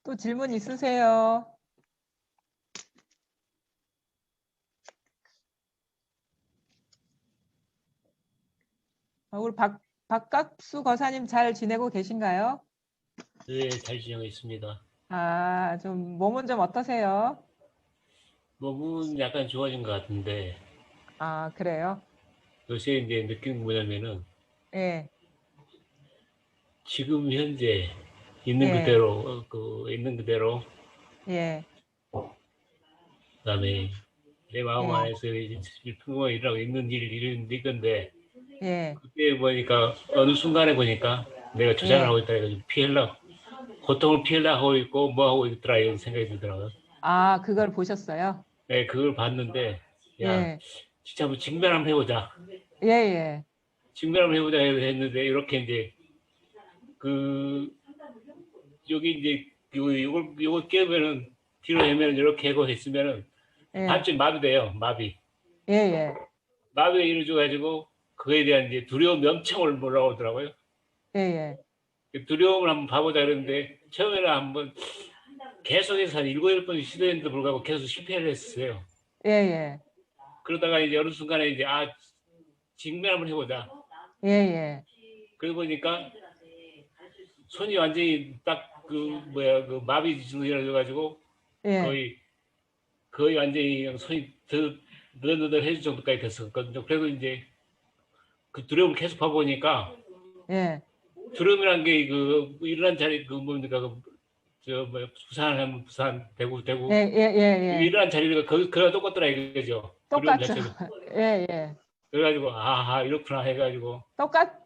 또 질문 있으세요? 우리 박각수 거사님 잘 지내고 계신가요? 네, 잘 지내고 있습니다. 좀 몸은 좀 어떠세요? 몸은 약간 좋아진 것 같은데, 그래요? 요새 이제 느낀 게 뭐냐면은, 예, 지금 현재 있는 예, 그대로, 있는 그대로, 예, 그다음에 내 마음 예, 안에서 일품어 일하고 있는 이건데, 예, 그때 보니까, 어느 순간에 보니까 내가 조작을 예. 하고 있다 해가지고 고통을 피하려고 하고 있고, 뭐 하고 있더라, 이런 생각이 들더라고요. 그걸 보셨어요? 네, 그걸 봤는데, 야, 예, 진짜 한번 직면 한번 해보자. 예, 예, 직면 한번 해보자 했는데, 이렇게 이제, 그, 여기 이제 요걸 깨면은 뒤로 해면 이렇게 하고 했으면은 예, 반쯤 마비돼요. 마비. 예, 예, 마비가 이루어져 가지고 그거에 대한 이제 두려움 명청을 뭐라고 하더라고요. 예, 예, 그 두려움을 한번 봐보자 그랬는데 처음에는 한번 계속해서 한 일곱 여덟 번 시도했는데도 불구하고 계속 실패를 했어요. 예, 예, 그러다가 이제 어느 순간에 이제 직면 한번 해보자. 예, 예, 그러고 보니까 손이 완전히 딱 그 마비 지수가 가지고 예, 거의 거의 완전히 손이 더 느들느들해질 정도까지 됐었거든요. 그래도 이제 그 두려움을 계속 봐보니까 예, 두려움이란 게 일어난 자리 그 뭡니까 저 뭐야 부산 부산 예, 대구 예, 예, 예. 일어난 자리가 그랑 똑같더라 이거죠. 두려움 똑같죠? 자체도. 예, 예. 그래가지고 이렇구나 해가지고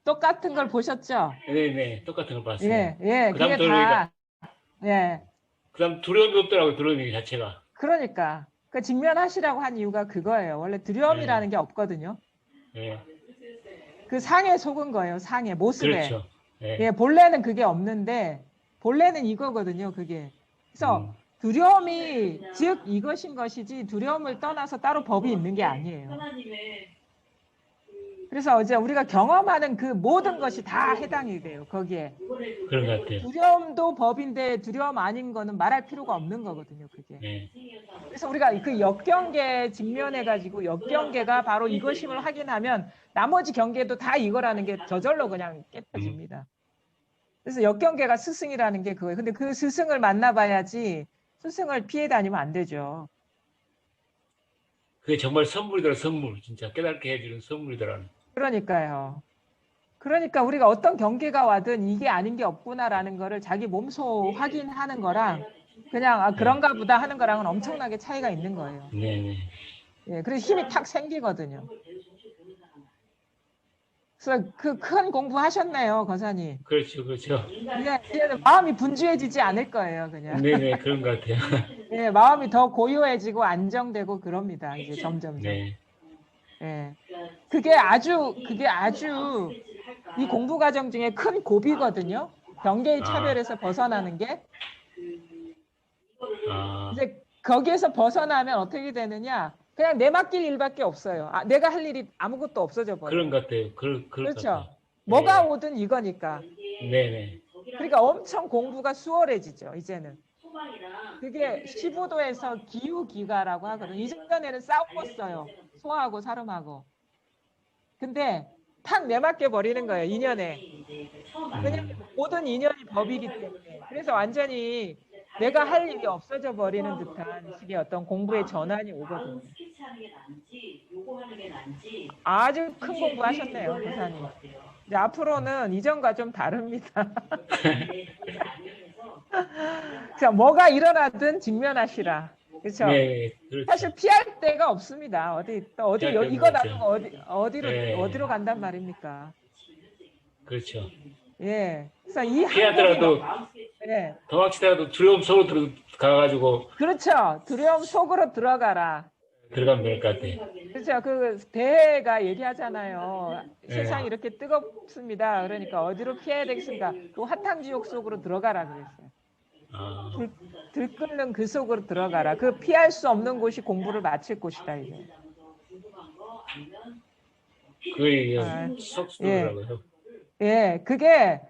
똑같은 걸 보셨죠? 네네 똑같은 걸 봤어요. 예, 예, 그게 그다음부터 그러니까 다, 예. 그다음 두려움이 없더라고요. 두려움이 자체가. 그러니까 그 직면하시라고 한 이유가 그거예요. 원래 예, 두려움이라는 게 없거든요. 예, 그 상에 속은 거예요. 상에 모습에. 그렇죠. 예, 예, 본래는 그게 없는데 본래는 이거거든요. 그게. 그래서 음, 두려움이 즉 이것인 것이지 두려움을 떠나서 따로 법이 있는 게 아니에요. 그래서 이제 우리가 경험하는 그 모든 것이 다 해당이 돼요. 거기에. 그런 것 같아요. 두려움도 법인데 두려움 아닌 거는 말할 필요가 없는 거거든요. 그게. 예, 그래서 우리가 그 역경계 직면해가지고 역경계가 바로 이것임을 확인하면 나머지 경계도 다 이거라는 게 저절로 그냥 음, 깨끗해집니다. 그래서 역경계가 스승이라는 게 그거예요. 근데 그 스승을 만나봐야지 스승을 피해 다니면 안 되죠. 그게 정말 선물이더라 선물. 진짜 깨닫게 해주는 선물이더라. 그러니까요. 그러니까 우리가 어떤 경계가 와든 이게 아닌 게 없구나라는 거를 자기 몸소 확인하는 거랑 그냥 예, 그런가 보다 하는 거랑은 엄청나게 차이가 있는 거예요. 네네. 예, 그래서 힘이 탁 생기거든요. 그래서 그 큰 공부하셨네요, 거사님. 그렇죠, 그렇죠. 이제는 마음이 분주해지지 않을 거예요, 그냥. 네네, 그런 것 같아요. 예, 마음이 더 고요해지고 안정되고 그럽니다, 이제 점점점. 네. 예. 그게 아주 이 공부 과정 중에 큰 고비거든요. 경계의 아, 차별에서 벗어나는 게. 아, 이제 거기에서 벗어나면 어떻게 되느냐? 그냥 내 맡길 일밖에 없어요. 내가 할 일이 아무것도 없어져 그런 버려요. 것 같아요. 그럴 것 같아요. 그렇죠? 뭐가 예, 오든 이거니까. 네네. 그러니까 엄청 공부가 수월해지죠, 이제는. 그게 15도에서 기후기가라고 하거든요. 이전에는 싸웠어요. 소하고 사람하고. 근데 탁 내맡겨 버리는 거예요, 인연에. 왜냐하면 모든 인연이 법이기 때문에. 그래서 완전히 내가 할 일이 없어져 버리는 듯한 식의 어떤 공부의 전환이 오거든요. 아주 큰 공부하셨네요, 고사님. 이제 앞으로는 이전과 좀 다릅니다. 자, 뭐가 일어나든 직면하시라. 그렇죠? 네, 그렇죠. 사실 피할 데가 없습니다. 어디 피할 데 없는 이거 것 같아요. 놔두고 어디로 예, 간단 말입니까? 그렇죠. 예. 그래서 이 항목이 피하더라도, 예. 도망치다가도 두려움 속으로 들어가가지고 그렇죠. 두려움 속으로 들어가라. 들어가면 될 것 같아요. 그렇죠. 그 대가 얘기하잖아요. 예, 세상이 이렇게 뜨겁습니다. 그러니까 어디로 피해야 되겠습니까? 그 화탕지옥 속으로 들어가라 그랬어요. 아, 불, 들끓는 그 속으로 들어가라. 그 피할 수 없는 곳이 공부를 마칠 곳이다 이제. 그게 아, 쏙 예, 들더라고요. 예. 그게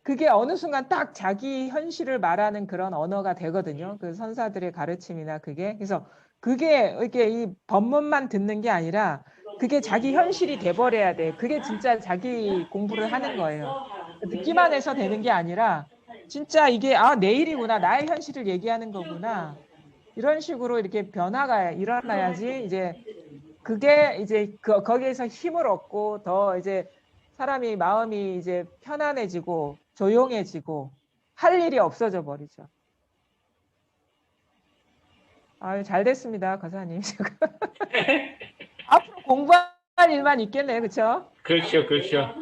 그게 어느 순간 딱 자기 현실을 말하는 그런 언어가 되거든요. 그 선사들의 가르침이나 그게. 그래서 그게 이렇게 이 법문만 듣는 게 아니라 그게 자기 현실이 돼버려야 돼. 그게 진짜 자기 공부를 하는 거예요. 듣기만 해서 되는 게 아니라 진짜 이게 아, 내일이구나. 나의 현실을 얘기하는 거구나. 이런 식으로 이렇게 변화가 일어나야지 이제 그게 이제 거기에서 힘을 얻고 더 이제 사람이 마음이 이제 편안해지고 조용해지고 할 일이 없어져 버리죠. 아유, 잘 됐습니다, 과사님. 앞으로 공부할 일만 있겠네요, 그렇죠? 그렇죠, 그렇죠.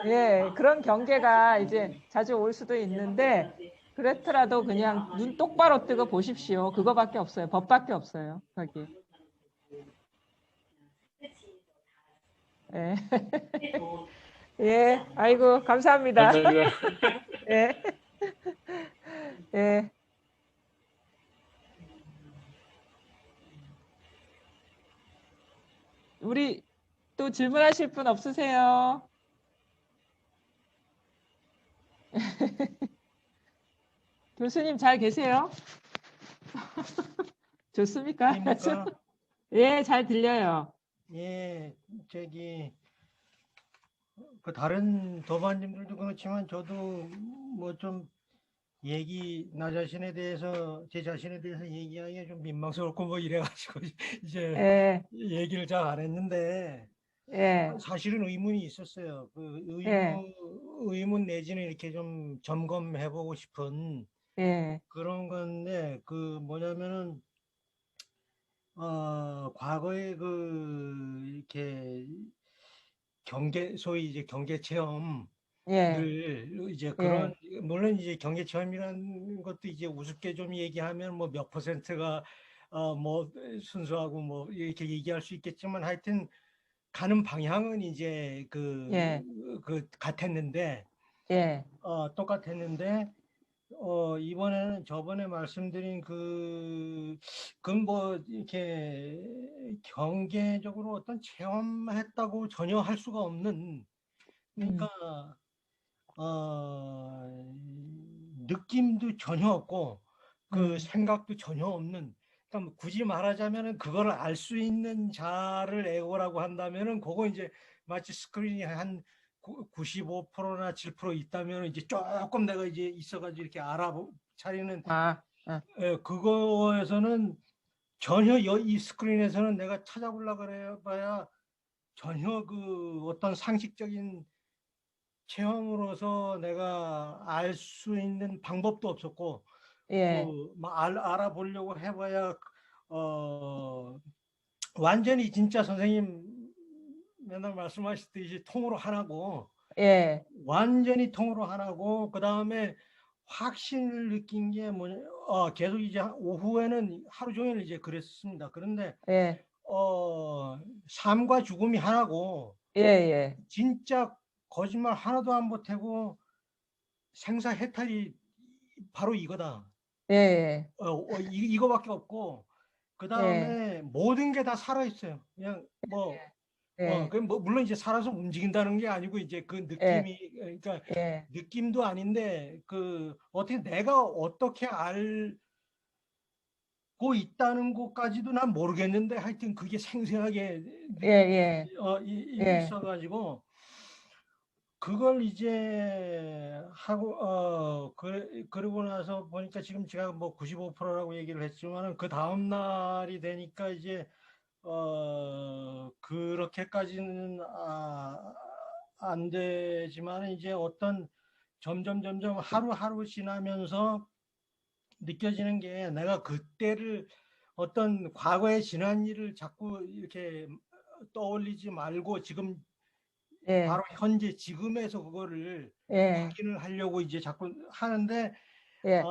예, 그런 경계가 이제 자주 올 수도 있는데 그렇더라도 그냥 눈 똑바로 뜨고 보십시오. 그거밖에 없어요. 법밖에 없어요, 거기. 예. 예, 아이고, 감사합니다. 감사합니다. 예, 예. 우리 또 질문하실 분 없으세요? 교수님 잘 계세요? 좋습니까? 아닙니까? 예, 잘 들려요. 예, 저기 그 다른 도반님들도 그렇지만 저도 뭐 좀 나 자신에 대해서 제 자신에 대해서 얘기하기가 좀 민망스럽고 뭐 이래가지고 이제 예, 얘기를 잘 안 했는데 예, 사실은 의문이 있었어요. 그 예, 의문 내지는 이렇게 좀 점검해보고 싶은 예, 그런 건데 그 뭐냐면은 과거에 그 이렇게 소위 이제 경계 체험 예, 늘 이제 그런 예, 물론 이제 경계 체험이라는 것도 이제 우습게 좀 얘기하면 뭐 몇 퍼센트가 뭐 순수하고 뭐 이렇게 얘기할 수 있겠지만 하여튼 가는 방향은 이제 예, 그 같았는데 예, 똑같았는데 이번에는 저번에 말씀드린 그건 뭐 이렇게 경계적으로 어떤 체험했다고 전혀 할 수가 없는 음, 그러니까 느낌도 전혀 없고 그 음, 생각도 전혀 없는 그러니까 뭐 굳이 말하자면은 그거를 알 수 있는 자를 에고라고 한다면은 그거 이제 마치 스크린이 한 95%나 7% 있다면 이제 조금 내가 이제 있어가지고 이렇게 차리는 아, 아, 그거에서는 전혀 이 스크린에서는 내가 찾아보려고 그래 봐야 전혀 그 어떤 상식적인 체험으로서 내가 알 수 있는 방법도 없었고 예, 알아보려고 해봐야 어 완전히 진짜 선생님 맨날 말씀하셨듯이 통으로 하나고 예, 완전히 통으로 하나고 그 다음에 확신을 느낀 게 뭐냐 계속 이제 오후에는 하루 종일 이제 그랬습니다. 그런데 예, 삶과 죽음이 하나고 예, 예, 진짜 거짓말 하나도 안 보태고 생사해탈이 바로 이거다. 예, 이거밖에 없고 그 예, 다음에 모든 게 다 살아 있어요. 그냥 예, 뭐 물론 이제 살아서 움직인다는 게 아니고 이제 그 예, 느낌이 그러니까 예, 느낌도 아닌데 그 어떻게 내가 어떻게 알고 있다는 것까지도 난 모르겠는데 하여튼 그게 생생하게 예, 예, 예, 있어가지고 그걸 이제 하고 그러고 나서 보니까 지금 제가 뭐 95%라고 얘기를 했지만은 그 다음 날이 되니까 이제 그렇게까지는 안 되지만 이제 어떤 점점 하루하루 지나면서 느껴지는 게 내가 그때를 어떤 과거에 지난 일을 자꾸 이렇게 떠올리지 말고 지금 예, 바로 현재 지금에서 그거를 예, 확인을 하려고 이제 자꾸 하는데 예,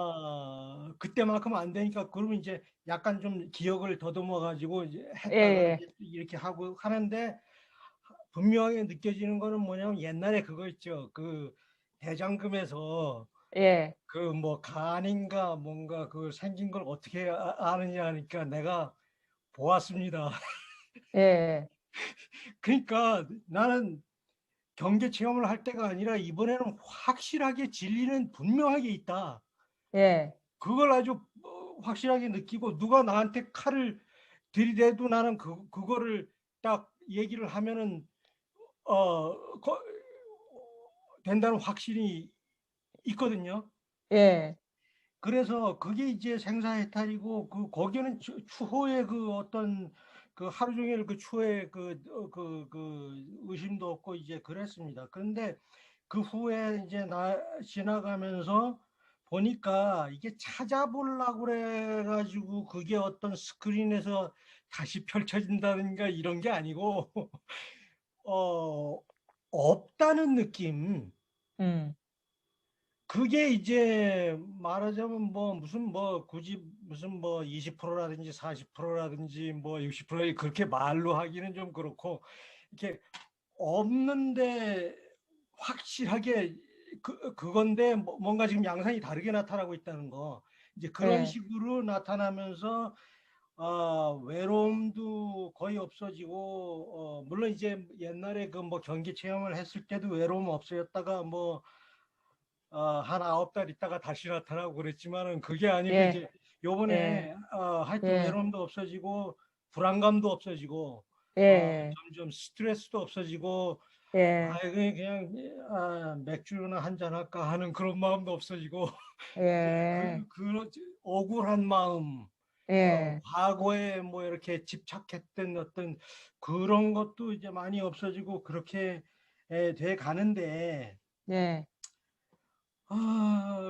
그때만큼 안 되니까 그러면 이제 약간 좀 기억을 더듬어 가지고 이제 예, 했다가 예, 이제 이렇게 하고 하는데 분명하게 느껴지는 거는 뭐냐면 옛날에 그거 있죠. 그 대장금에서 예, 그 뭐 간인가 뭔가 그 생긴 걸 어떻게 아느냐 하니까 내가 보았습니다. 예, 그러니까 나는 경계 체험을 할 때가 아니라 이번에는 확실하게 진리는 분명하게 있다. 예, 그걸 아주 확실하게 느끼고 누가 나한테 칼을 들이대도 나는 그거를 딱 얘기를 하면은 된다는 확신이 있거든요. 예, 그래서 그게 이제 생사해탈이고 거기는 추호의 그 어떤 그 하루 종일 그 추호의 그 의심도 없고 이제 그랬습니다. 그런데 그 후에 이제 지나가면서 보니까 이게 찾아보려고 그래가지고 그게 어떤 스크린에서 다시 펼쳐진다든가 이런 게 아니고 어 없다는 느낌. 음, 그게 이제 말하자면 뭐 무슨 뭐 굳이 무슨 뭐 20%라든지 40%라든지 뭐 60% 그렇게 말로 하기는 좀 그렇고 이렇게 없는데 확실하게 그건데 뭔가 지금 양상이 다르게 나타나고 있다는 거. 이제 그런 예, 식으로 나타나면서 외로움도 거의 없어지고 물론 이제 옛날에 그 뭐 경기 체험을 했을 때도 외로움 없어졌다가 뭐 한 9달 있다가 다시 나타나고 그랬지만은 그게 아니고 예, 이제 예, 요번에 하여튼 예, 외로움도 없어지고 불안감도 없어지고 예, 점점 스트레스도 없어지고 예, 그냥 맥주나 한잔 할까 하는 그런 마음도 없어지고 이제 예, 그 억울한 마음 예, 과거에 뭐 이렇게 집착했던 어떤 그런 것도 이제 많이 없어지고 그렇게 돼 가는데 예,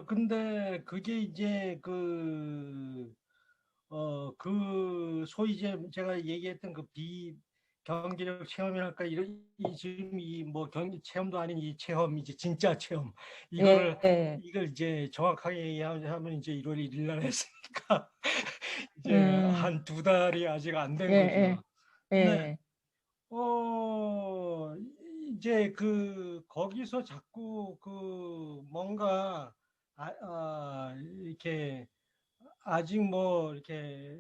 근데 그게 이제 소위 이제 제가 얘기했던 그 비경제적 체험이랄까, 지금 이 뭐 경기 체험도 아닌 이 체험, 이제 진짜 체험, 예, 예, 이걸 이제 정확하게 얘기하면 이제 1월 1일 날 했으니까, 이제 음, 한 2달이 아직 안 예, 된 예, 거죠. 근데, 예, 이제 거기서 자꾸 뭔가, 이렇게, 아직 뭐, 이렇게,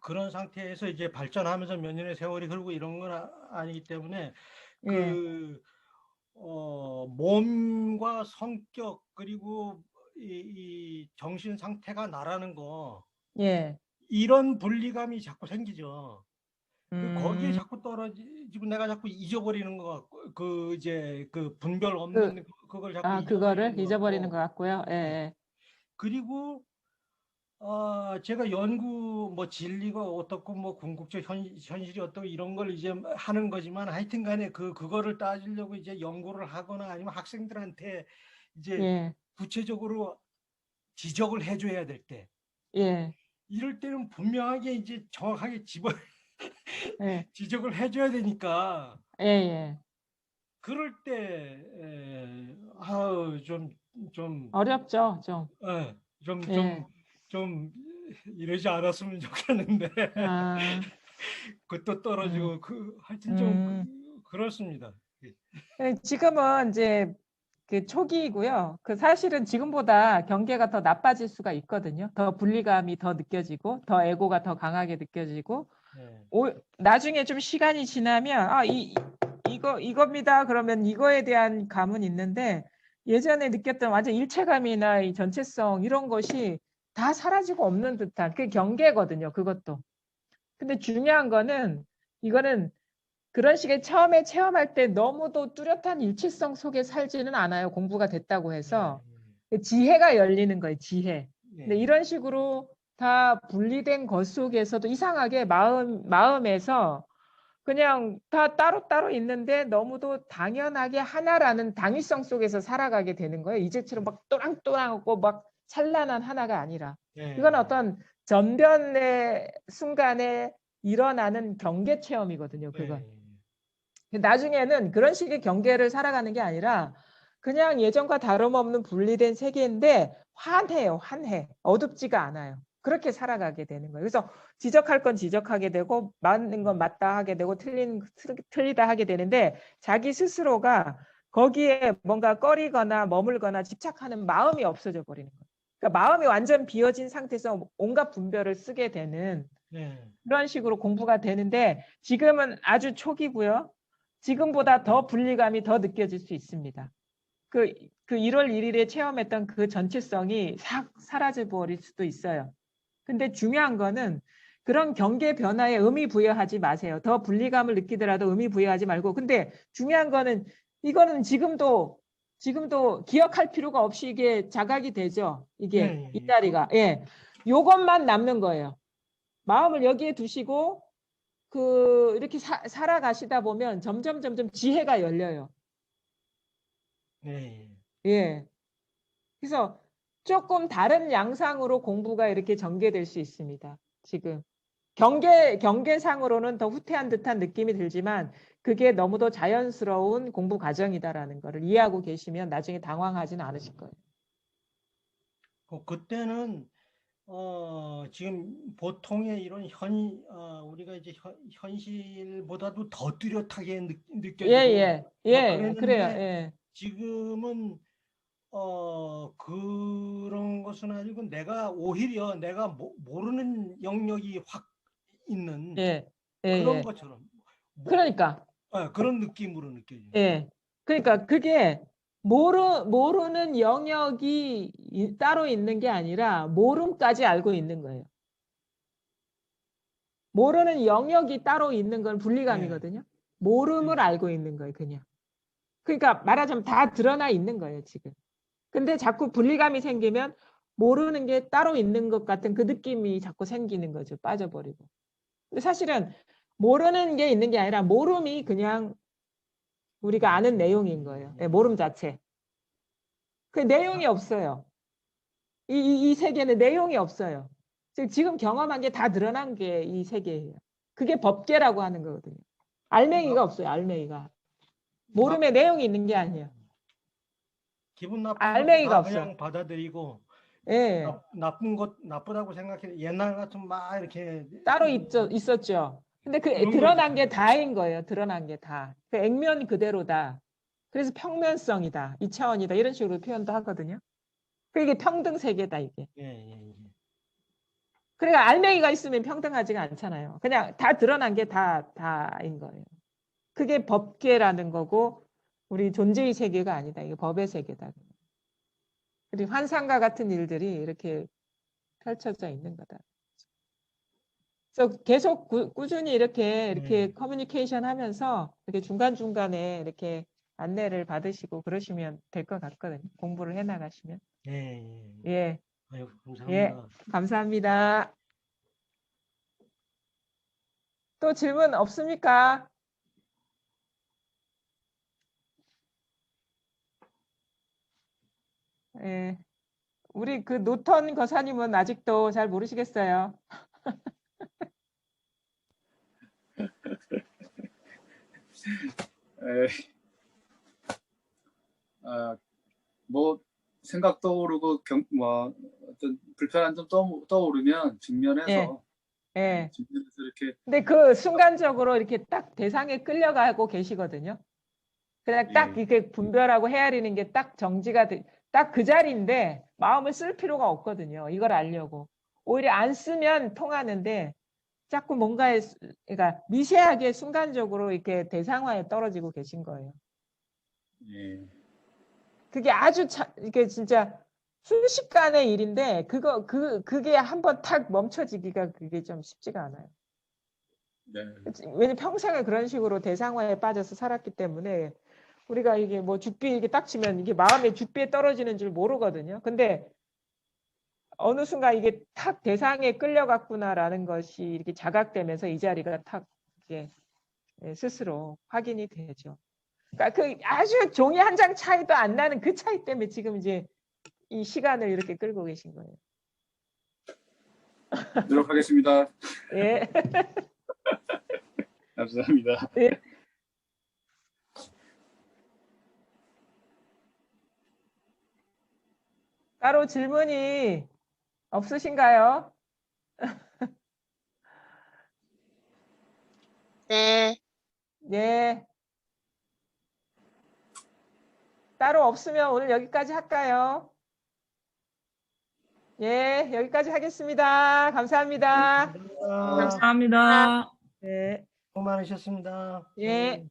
그런 상태에서 이제 발전하면서 몇 년의 세월이 흐르고 이런 건 아니기 때문에, 예, 그, 몸과 성격, 그리고 이 정신 상태가 나라는 거, 예, 이런 분리감이 자꾸 생기죠. 거기에 음, 자꾸 떨어지고 내가 자꾸 잊어버리는 것 같고, 이제 분별 그, 없는 그걸 자꾸 잊어버리는 그거를 것 잊어버리는 것 같고, 같고요. 예, 예. 예, 그리고 제가 연구 뭐 진리가 어떻고 뭐 궁극적 현실이 어떻고 이런 걸 이제 하는 거지만 하여튼 간에 그거를 따지려고 이제 연구를 하거나 아니면 학생들한테 이제 예, 구체적으로 지적을 해줘야 될 때, 예, 이럴 때는 분명하게 이제 정확하게 예, 지적을 해줘야 되니까 예, 예. 그럴 때 아우 좀 어렵죠, 좀. 예, 좀 예, 좀 좀 이러지 않았으면 좋겠는데 아, 그것도 음, 떨어지고 하여튼 좀 음. 그렇습니다. 예. 예, 지금은 이제 그 초기이고요. 그 사실은 지금보다 경계가 더 나빠질 수가 있거든요. 더 분리감이 더 느껴지고, 더 에고가 더 강하게 느껴지고, 예. 나중에 좀 시간이 지나면, 이겁니다. 그러면 이거에 대한 감은 있는데, 예전에 느꼈던 완전 일체감이나 이 전체성, 이런 것이 다 사라지고 없는 듯한, 그게 경계거든요. 그것도. 근데 중요한 거는, 이거는 그런 식의 처음에 체험할 때 너무도 뚜렷한 일치성 속에 살지는 않아요. 공부가 됐다고 예. 해서. 지혜가 열리는 거예요. 지혜. 근데 예. 이런 식으로 다 분리된 것 속에서도 이상하게 마음에서 그냥 다 따로따로 있는데 너무도 당연하게 하나라는 당위성 속에서 살아가게 되는 거예요. 이제처럼 막 또랑또랑하고 막 찬란한 하나가 아니라. 이건 예. 어떤 전변의 순간에 일어나는 경계 체험이거든요. 그건. 예. 나중에는 그런 식의 경계를 살아가는 게 아니라 그냥 예전과 다름없는 분리된 세계인데 환해요, 환해. 어둡지가 않아요. 그렇게 살아가게 되는 거예요. 그래서 지적할 건 지적하게 되고 맞는 건 맞다 하게 되고 틀리다 하게 되는데 자기 스스로가 거기에 뭔가 꺼리거나 머물거나 집착하는 마음이 없어져 버리는 거예요. 그러니까 마음이 완전 비어진 상태에서 온갖 분별을 쓰게 되는 예. 그런 식으로 공부가 되는데 지금은 아주 초기고요. 지금보다 더 분리감이 더 느껴질 수 있습니다. 그 1월 1일에 체험했던 그 전체성이 싹 사라져 버릴 수도 있어요. 근데 중요한 거는 그런 경계 변화에 의미 부여하지 마세요. 더 분리감을 느끼더라도 의미 부여하지 말고. 근데 중요한 거는 이거는 지금도 기억할 필요가 없이 이게 자각이 되죠. 이게 이 자리가. 예. 요것만 남는 거예요. 마음을 여기에 두시고 이렇게 살아가시다 보면 점점 지혜가 열려요. 네. 예. 그래서 조금 다른 양상으로 공부가 이렇게 전개될 수 있습니다. 지금 경계상으로는 더 후퇴한 듯한 느낌이 들지만 그게 너무도 자연스러운 공부 과정이다라는 것을 이해하고 계시면 나중에 당황하지는 않으실 거예요. 그때는 지금 보통의 이런 우리가 이제 현실보다도 더 뚜렷하게 느껴지고 그래요. 그랬는데 예. 지금은 그런 것은 아니고 오히려 내가 모르는 영역이 확 있는 그런 것처럼 그러니까 그런 느낌으로 느껴져요. 예. 그러니까 그게 모르는 영역이 따로 있는 게 아니라 모름까지 알고 있는 거예요. 모르는 영역이 따로 있는 건 분리감이거든요. 모름을 알고 있는 거예요, 그냥. 그러니까 말하자면 다 드러나 있는 거예요, 지금. 근데 자꾸 분리감이 생기면 모르는 게 따로 있는 것 같은 그 느낌이 자꾸 생기는 거죠. 빠져버리고. 근데 사실은 모르는 게 있는 게 아니라 모름이 그냥 우리가 아는 내용인 거예요. 모름 자체. 그 내용이 없어요. 이 세계는 내용이 없어요. 지금 경험한 게 다 드러난 게 이 세계예요. 그게 법계라고 하는 거거든요. 알맹이가 없어요. 알맹이가. 모름에 내용이 있는 게 아니에요. 기분 나쁜 것도 알맹이가 다 없어. 그냥 받아들이고 예. 나쁜 것 나쁘다고 생각해. 옛날 같으면 막 이렇게 따로 있었죠. 근데 그 그런 드러난 거죠. 게 다인 거예요. 드러난 게 다. 그 액면 그대로다. 그래서 평면성이다. 이 차원이다. 이런 식으로 표현도 하거든요. 이게 평등 세계다, 이게. 예. 그러니까 알맹이가 있으면 평등하지가 않잖아요. 그냥 다 드러난 게 다인 거예요. 그게 법계라는 거고 우리 존재의 세계가 아니다. 이게 법의 세계다. 그리고 환상과 같은 일들이 이렇게 펼쳐져 있는 거다. 그래서 계속 꾸준히 이렇게 커뮤니케이션 하면서 이렇게 중간중간에 이렇게 안내를 받으시고 그러시면 될 것 같거든요. 공부를 해 나가시면. 예. 아유, 감사합니다. 예. 감사합니다. 또 질문 없습니까? 예. 우리 그 노턴 거사님은 아직도 잘 모르시겠어요? 뭐 생각 떠오르고 어떤 불편한 점 떠오르면 직면해서 예. 직면해서 이렇게 근데 그 순간적으로 이렇게 딱 대상에 끌려가고 계시거든요. 그냥 딱 이렇게 분별하고 헤아리는 게 딱 정지가 딱 그 자리인데 마음을 쓸 필요가 없거든요. 이걸 알려고. 오히려 안 쓰면 통하는데 자꾸 뭔가에 그러니까 미세하게 순간적으로 이렇게 대상화에 떨어지고 계신 거예요. 그게 아주 이게 진짜 순식간의 일인데 그게 한번 탁 멈춰지기가 그게 좀 쉽지가 않아요. 왜냐면 평생을 그런 식으로 대상화에 빠져서 살았기 때문에 우리가 이게 뭐 죽비 이게 딱 치면 이게 마음의 죽비에 떨어지는 줄 모르거든요. 근데 어느 순간 이게 탁 대상에 끌려갔구나라는 것이 이렇게 자각되면서 이 자리가 탁 이게 스스로 확인이 되죠. 그러니까 그 아주 종이 한 장 차이도 안 나는 그 차이 때문에 지금 이제 이 시간을 이렇게 끌고 계신 거예요. 노력하겠습니다. 예. 감사합니다. 예. 따로 질문이 없으신가요? 네. 네. 따로 없으면 오늘 여기까지 할까요? 예, 여기까지 하겠습니다. 감사합니다. 감사합니다. 감사합니다. 네. 수고 많으셨습니다. 예.